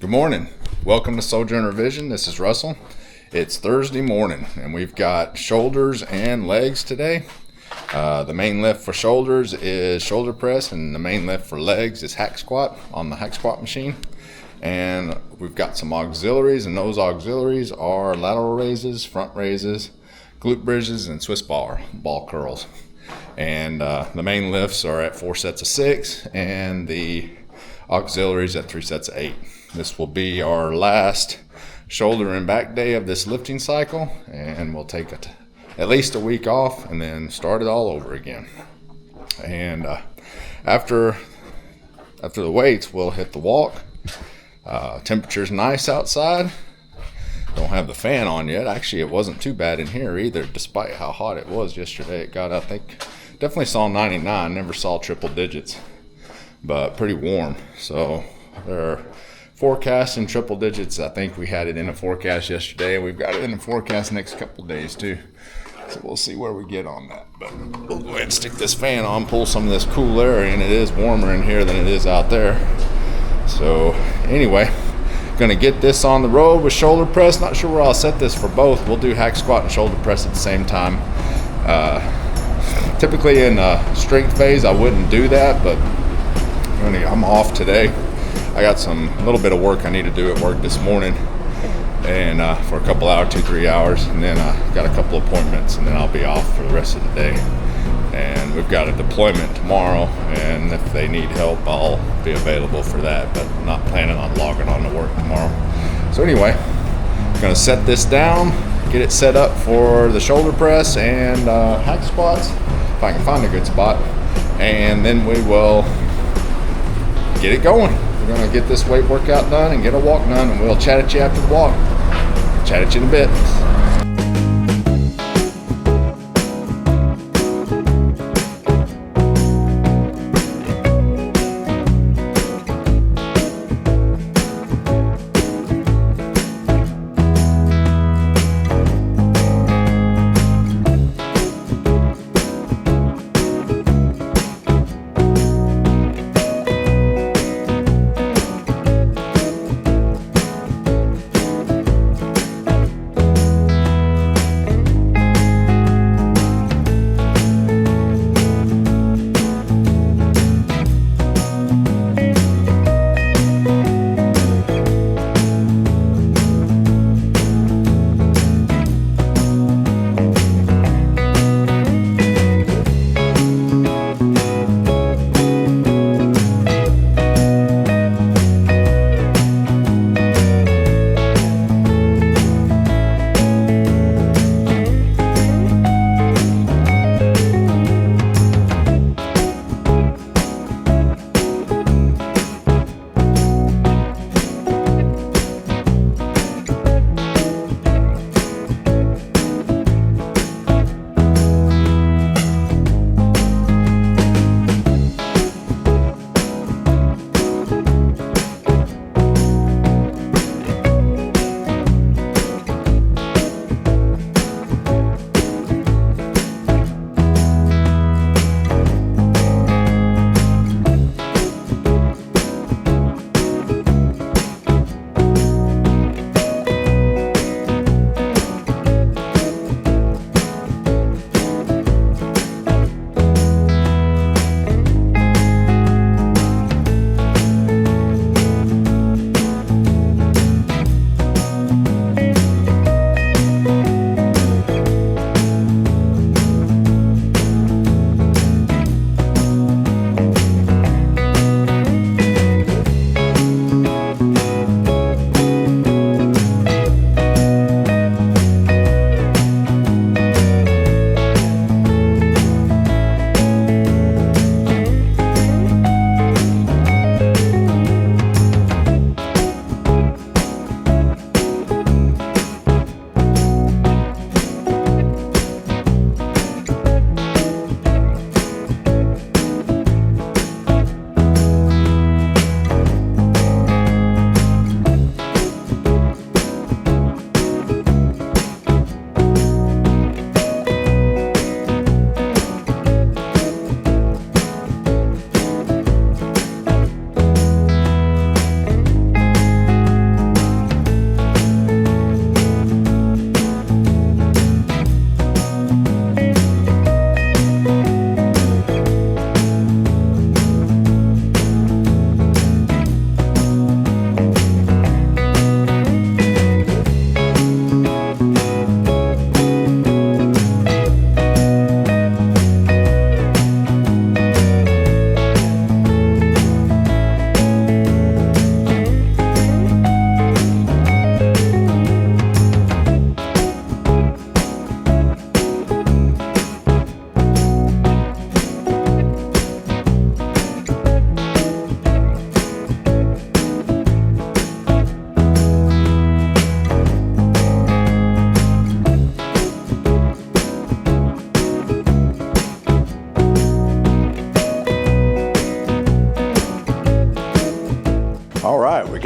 Good morning. Welcome to Sojourner Vision. This is Russell. It's Thursday morning and we've got shoulders and legs today. The main lift for shoulders is shoulder press and the main lift for legs is hack squat on the hack squat machine. And we've got some auxiliaries, and those auxiliaries are lateral raises, front raises, glute bridges, and Swiss ball curls. And the main lifts are at 4 sets of 6 and the auxiliaries at 3 sets of 8. This will be our last shoulder and back day of this lifting cycle, and we'll take at least a week off and then start it all over again. And after the weights, we'll hit the walk. Temperature's nice outside. Don't have the fan on yet. Actually, it wasn't too bad in here either, despite how hot it was yesterday. It got, I think, definitely saw 99, never saw triple digits, but pretty warm. So they're forecasting triple digits. I think we had it in a forecast yesterday, and we've got it in the forecast next couple of days too. So we'll see where we get on that. But we'll go ahead and stick this fan on, pull some of this cool air in. It is warmer in here than it is out there. So anyway, gonna get this on the road with shoulder press. Not sure where I'll set this for both. We'll do hack squat and shoulder press at the same time. Typically in a strength phase, I wouldn't do that, but I'm off today. I got a little bit of work I need to do at work this morning, and for a couple hours, 2-3 hours, and then got a couple appointments, and then I'll be off for the rest of the day. And we've got a deployment tomorrow, and if they need help, I'll be available for that, but not planning on logging on to work tomorrow. So anyway, I'm gonna set this down, get it set up for the shoulder press and hack squats, if I can find a good spot, and then we will get it going. We're gonna get this weight workout done and get a walk done, and we'll chat at you after the walk. Chat at you in a bit.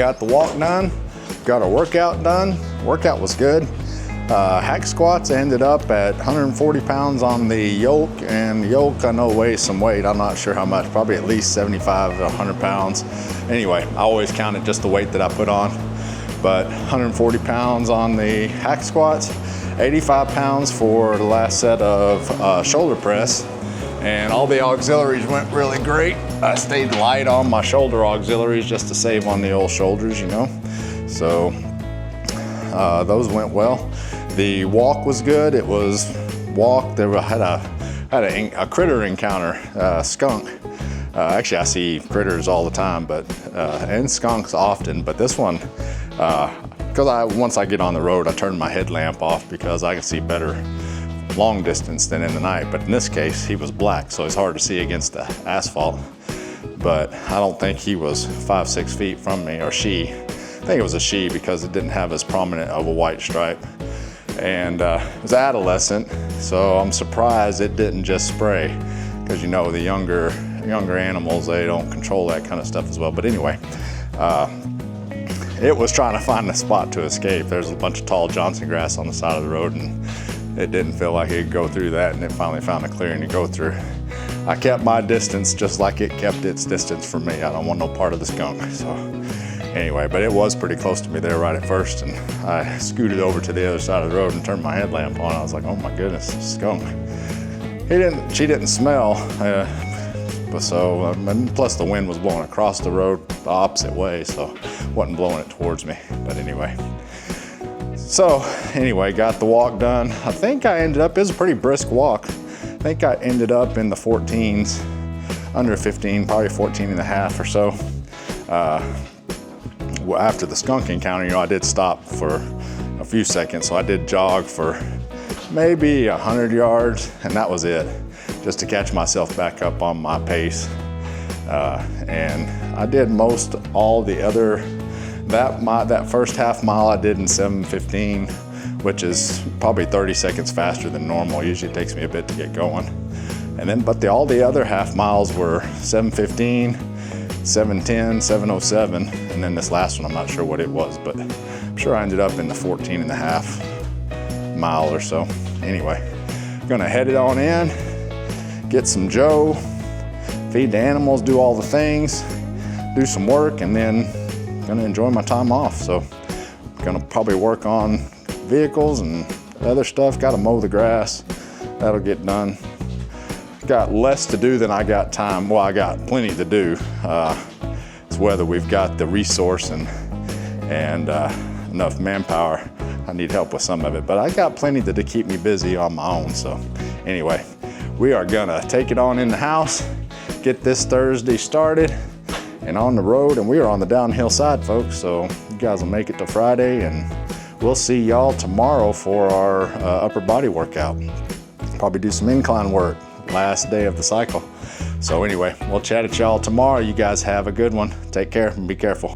got the walk done, got our workout done. Workout was good. Hack squats ended up at 140 pounds on the yoke, and the yoke I know weighs some weight. I'm not sure how much, probably at least 75 to 100 pounds. Anyway, I always counted just the weight that I put on, but 140 pounds on the hack squats, 85 pounds for the last set of shoulder press, and all the auxiliaries went really great. I stayed light on my shoulder auxiliaries just to save on the old shoulders, you know. So those went well. The walk was good. It was walk. I had a critter encounter, skunk. Actually, I see critters all the time, but and skunks often. But this one, because once I get on the road, I turn my headlamp off because I can see better long distance than in the night. But in this case, he was black, so it's hard to see against the asphalt. But I don't think he was 5-6 feet from me, or she. I think it was a she because it didn't have as prominent of a white stripe. And it was adolescent, so I'm surprised it didn't just spray, because you know the younger animals, they don't control that kind of stuff as well. But anyway, it was trying to find a spot to escape. There's a bunch of tall Johnson grass on the side of the road, and it didn't feel like it could go through that, and it finally found a clearing to go through. I kept my distance just like it kept its distance from me. I don't want no part of the skunk. So anyway, but it was pretty close to me there right at first, and I scooted over to the other side of the road and turned my headlamp on. I was like, oh my goodness, skunk. She didn't smell, and plus the wind was blowing across the road the opposite way, so wasn't blowing it towards me. But anyway, got the walk done. I think I ended up, it was a pretty brisk walk. I think I ended up in the 14s, under 15, probably 14 and a half or so. After the skunk encounter, you know, I did stop for a few seconds, so I did jog for maybe 100 yards, and that was it, just to catch myself back up on my pace. And I did most all the other, that first half mile I did in 7:15, which is probably 30 seconds faster than normal. Usually it takes me a bit to get going. And then, but all the other half miles were 7:15, 7:10, 7:07, and then this last one, I'm not sure what it was, but I'm sure I ended up in the 14 and a half mile or so. Anyway, gonna head it on in, get some Joe, feed the animals, do all the things, do some work, and then gonna enjoy my time off. So gonna probably work on vehicles and other stuff. Gotta mow the grass, that'll get done. Got less to do than I got time. Well, I got plenty to do. It's whether we've got the resource and enough manpower. I need help with some of it, but I got plenty to keep me busy on my own. So anyway, we are gonna take it on in the house, get this Thursday started and on the road, and we are on the downhill side, folks. So you guys will make it to Friday, and we'll see y'all tomorrow for our upper body workout. Probably do some incline work, last day of the cycle. So anyway, we'll chat at y'all tomorrow. You guys have a good one. Take care and be careful.